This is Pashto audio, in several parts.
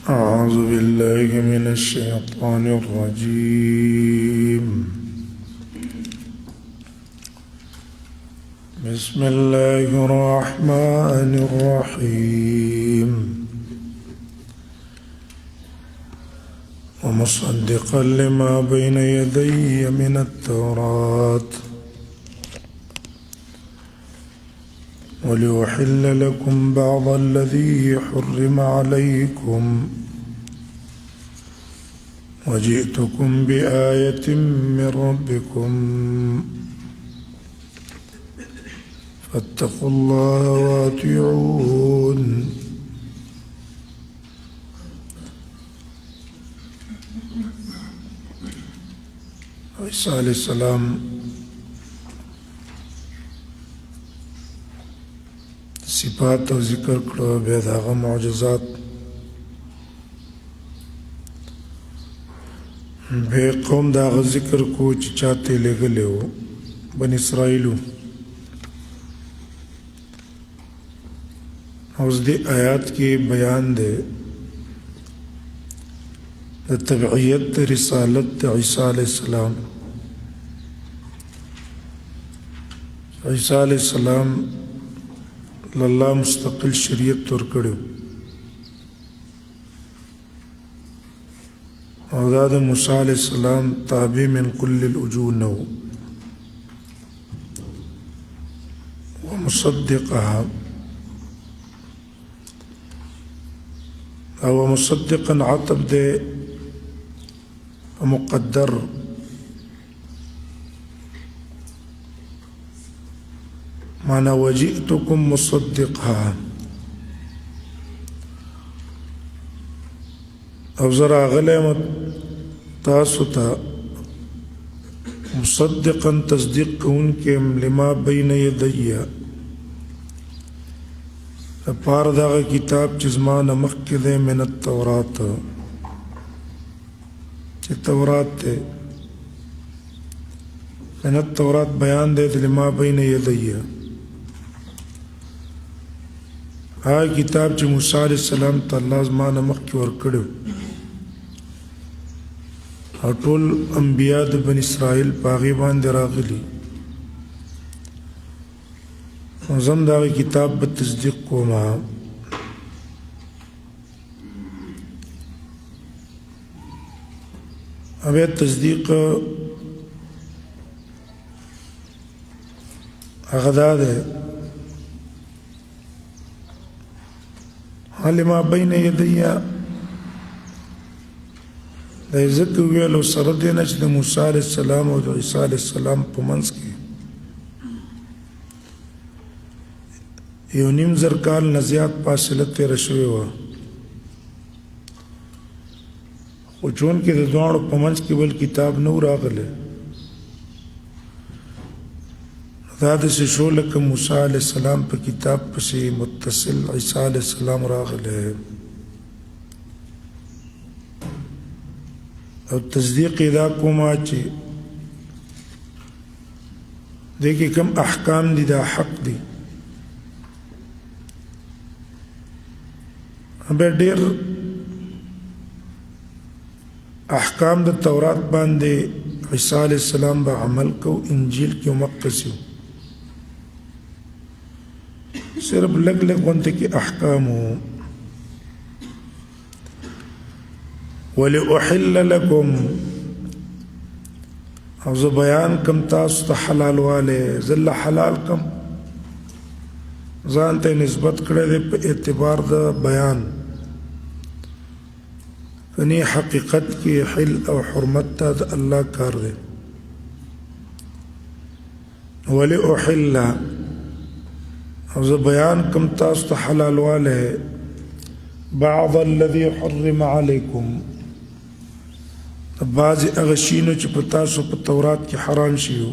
أعوذ بالله من الشيطان الرجيم. بسم الله الرحمن الرحيم. ومصدقا لما بين يدي من التوراة ولأحل لكم بعض الذي حرم عليكم وجئتكم بآية من ربكم فاتقوا الله وأطيعون. عیسی علیہ السلام صفات او ذکر کړو، بیا د هغه معجزات، بیا قوم د هغه ذکر کو چې چاته لېږلی و، بني اسرائیلو. اوس دې آیات کې بیان دی د تبعیت د رسالت د عیسی علیه السلام. عیسی علیه السلام الله مستقل شریعت ورکړو او دا د موسی علیه السلام تابع من کل الوجوه نو ومصدقها او مصدقا عطب ده مقدر معنى وجئتكم مصدقها او زرا غلیم تاسو ته مصدقا تصدیق کون کے لما بین یدیا پار داغه کتاب چې زما نه مخکې دی من التورات چې تورات دی من التورات بیان دی لما بین یدیا هغه کتاب چې موسی علیه السلام ته الله زما نه مخکې ورکړی او ټول انبیا د بني اسرائیل په هغې باندې راغلي. زه هم د هغې کتاب به تصدیق کوم. بیا تصدیق هغه دا دی لما بین یدیا د ذکر ویلو سره دی نه چې د موسی علیه السلام او د عیسی علیه السلام په منځ کې یو نیم زر کال نه زیات فاصله تېره شوې وه، خو چونکې د دواړو په منځ کې بل کتاب نه و راغلی، دا داسې شو لکه موسی علیه السلام په کتاب پسې متصل عیسی علیه السلام راغلی او تصدیق یې دا کومه چې دې کې کوم احکام دي دا حق دي. بیا ډېر احکام د تورات باندې عیسی علیه السلام به عمل کو، انجیل کې مقصي صرف لږ لږ غونته کې احکام وو. ولأحل لكم او زه بیان کم تاسو ته حلال والی، زه حلال کم ځان ته نسبت کړی دی په اعتبار د بیان، کنی حقیقت کې حل او حرمت ته د الله کار دی. ولأحل او زه بیان کم تاسو ته حلال والی بعض الذي حرم علیکم بعضې هغه شیونه چې په تاسو په تورات کې حرام شوي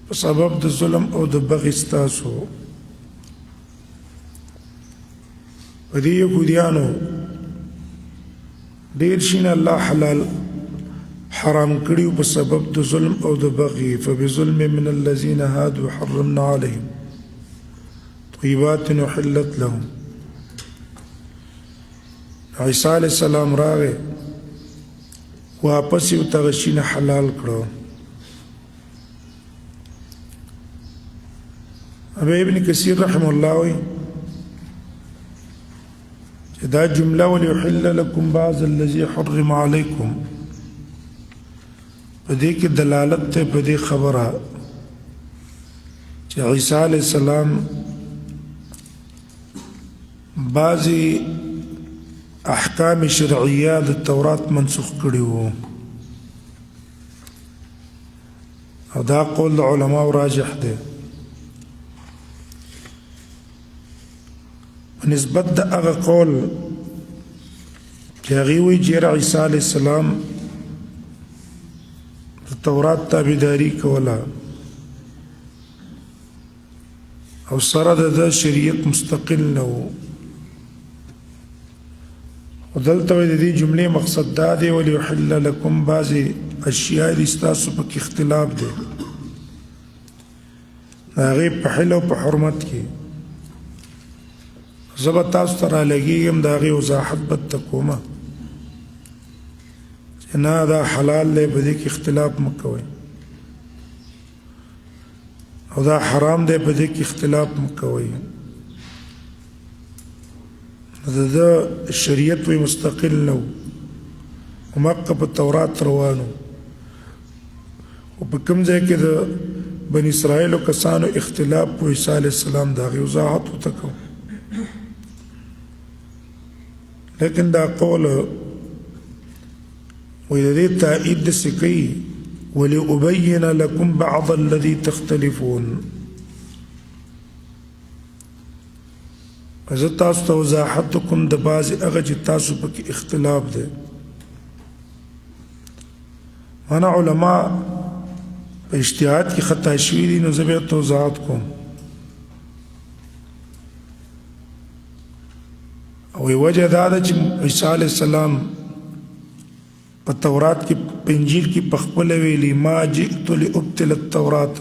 په سبب د ظلم او د بغي ستاسو. په دې یهودیانو ډېر شیونه الله حلال حرام کړي په سبب د ظلم او د بغي. فبظلم من الذين هادوا حرمنا عليهم طيبات أحلت لهم عیسی علیہ السلام راغی واپس یو تغشین حلال کړو. ابي ابن كثير رحمه الله وی چې دا جمله وليحل لكم بعض الذي حرم عليكم په دې کې دلالت ته په دې خبره چې عیسی علیہ السلام بعضی احکام شرعیه د تورات منسوخ کړي وو او دا قول علماء راجح دی. نسبت د هغه قول چې هغه وی چې عیسی علیہ السلام د تورات تابعداري کوله او سره د شریعت مستقل نه و. ودلته د دې جملې مقصد دا دی وليحل لكم بعضی اشیاء دي ستاسو پکې اختلاف دی هغې په حل او په حرمت کې زه به تاسو ته رالګېږم د هغې وضاحت به درته کومه چې نه دا حلال دی په دې کې اختلاف مه کوئ او دا حرام دی په دې کې اختلاف مه کوئ. د شریعت وی مستقل نو ومکه په تورات روانو او په کوم ځای کې د بنی اسرائیلو کسانو اختلاف په عیسی علیہ السلام د هغې وضاحت ورته کوو. لیکن دا قول وی د دې تایید داسې کوي ولأبین لکم بعض الذي تختلفون زه تاسو ته وضاحت کوم د بعضې هغه چې تاسو پکې اختلاف دی. مانا علما په اجتهاد کې خطا شوي دي نو زه به ورته وضاحت کوم او وجه دا ده چې عیسی علیہ السلام په تورات کې په انجیل کې په خپله ویلي ما جئت لأبطل التوراة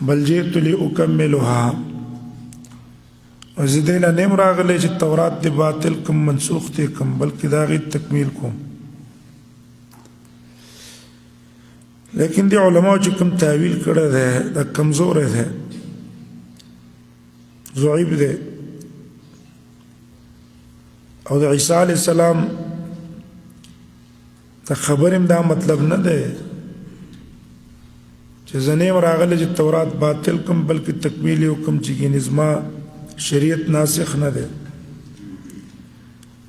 بل جئت لأکملها زه دې نه نیم راغلی چې تورات دې باطل کم منسوخ دې کم بلکې د هغې تکمیل کوم. لیکن دې علماو چې کوم تعویل کړی دی دا کمزوری دی ضعیف دی او د عیسی علیہ السلام د خبر هم دا مطلب نه دی چې زه نیم راغلی چې تورات باطل کم بلکې تکمیل یې وکم چې ګینې زما شریعت ناسخ نه دی.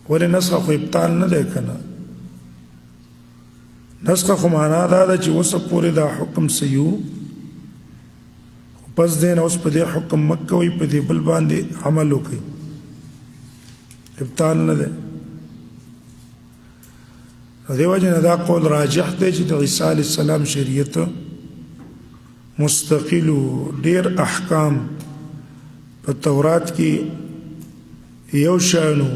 ولې نسخه خو ابطال نه دی که نه نسخه خو معنا دا ده چې اوسه پورې دا حکم صحیح خو پس دی نه اوس په دې حکم مه کوئ په دې بل باندې عمل وکئ ابطال نه دی. دې وجې نه دا قول راجح دی چې د عیسی علیہ السلام شریعت مستقل ډېر احکام په تورات کې یو شانو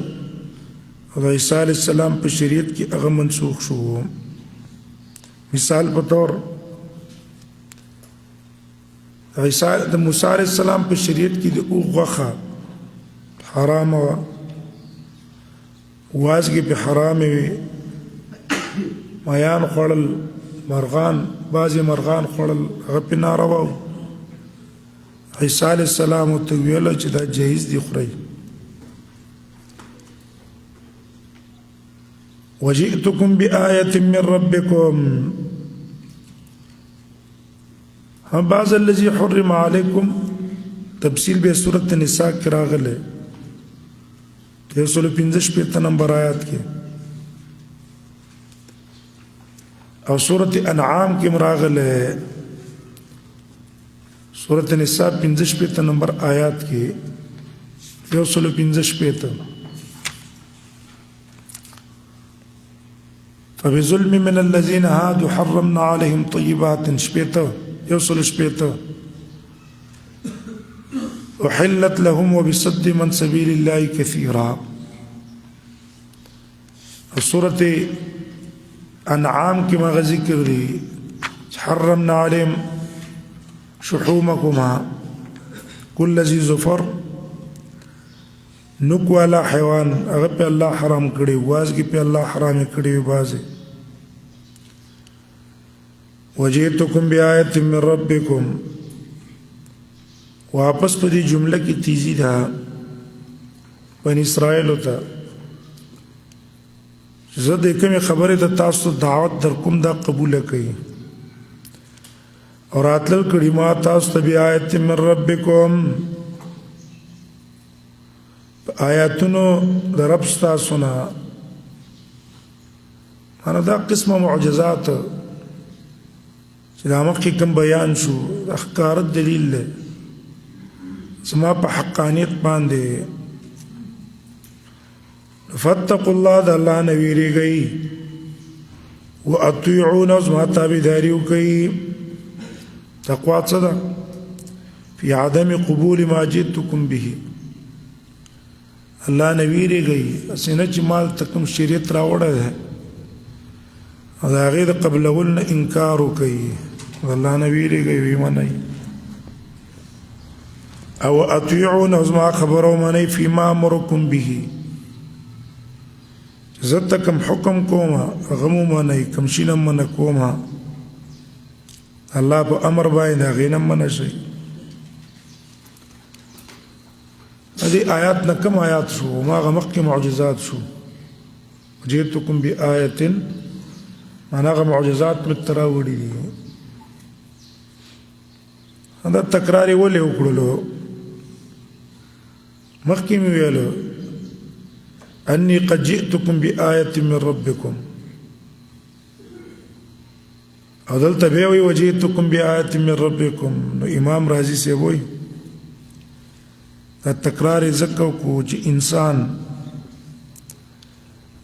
او د عیسی علیہ السلام په شریعت کې هغه منسوخ شو. مثال په طور د موسی علیہ السلام په شریعت کې د اوښ غوښه حرامه وه وازګې پې حرامې وې مایان خوړل مرغان بعضې مرغان خوړل هغه پې ناروا و. عیسی علیہ السلام ورته ویله چې دا جایز دي خورئ. وجئتکم بآیة من ربکم بعض الذي حرم علیکم تفصیل به سورة نساء کې راغلی 155 نمبر آیات کې او سورة انعام کې راغلی سورة نساء 55 نمبر آیات کې 155 فبظلم من الذين هادوا حرمنا عليهم طيبات شبيته يوصل شبيته أحلت لهم وبصد من سبيل الله كثيرا. سورة انعام كما ذكر لي حرمنا عليهم شحومكما كل ذي زفر نوک والا حیوان هغه په الله حرام کړي، وازګي په الله حرام کړي بازي. وجئتکم بآیت من ربکم، واپس په دې جمله کې تیزی ده بنی اسرائیل ته، زه د کومې خبرې ته تاسو دعوت در کوم دا قبول کړئ او راتلل کړي ما تاسو ته بآیت من ربکم، آیاتونو د رب ستاسو نه. معنا دا قسمه معجزات چې دا مخکې کوم بیان شو ښکاره دلیل دی زما په حقانیت باندې. فاتقوا الله، د الله نه ویریږئ، واطیعون، زما تابعداري وکئ. تقوا څه ده؟ فی عدم قبول ما جئتکم به، الله نه ویریږئ، هسې نه چې ما ته کوم شریعت راوړی دی او د هغې د قبلولو نه انکار وکئ. د الله نه ویریږئ، ویې منئ. او اطیعون، زما خبره ومنئ، فیما امرکم به، زه ته کوم حکم کوم هغه مو منئ، کوم شي نه منع کوم الله په امر باندې هغې نه منع شئ. دې آیات نه کوم آیات شو؟ هماغه مخکې معجزات شو. جئتکم بآیت، معنا هغه معجزات مې ته راوړي دي. دا تکرار یې ولې وکړلو؟ مخکې مې ویلو انی قد جئتکم بآیت من ربکم، او دلته بیا وایي وجئتکم بآیت من ربکم. نو امام رازی صاحب وایي دا تکرار یې ځکه وکړو چې انسان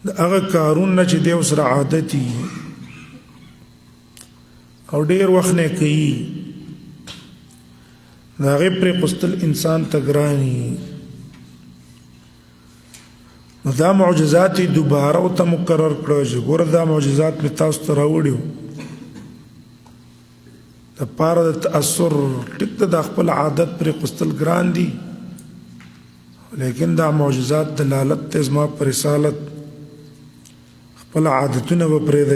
د هغه کارونه چې دی ورسره عادت وي او ډېر وخت نه کوي، د هغې پرېښودل انسان ته ګران وي. نو دا معجزات یې دوباره ورته مقرر کړه چې ګوره دا معجزات مې تاسو ته راوړي وو دپاره د تأثر. ټیک ده دا خپل عادت پرېښودل ګران دي، لیکن دا معجزات دلالت ته زما پر رسالت، خپل عادتونه به پرېږدئ.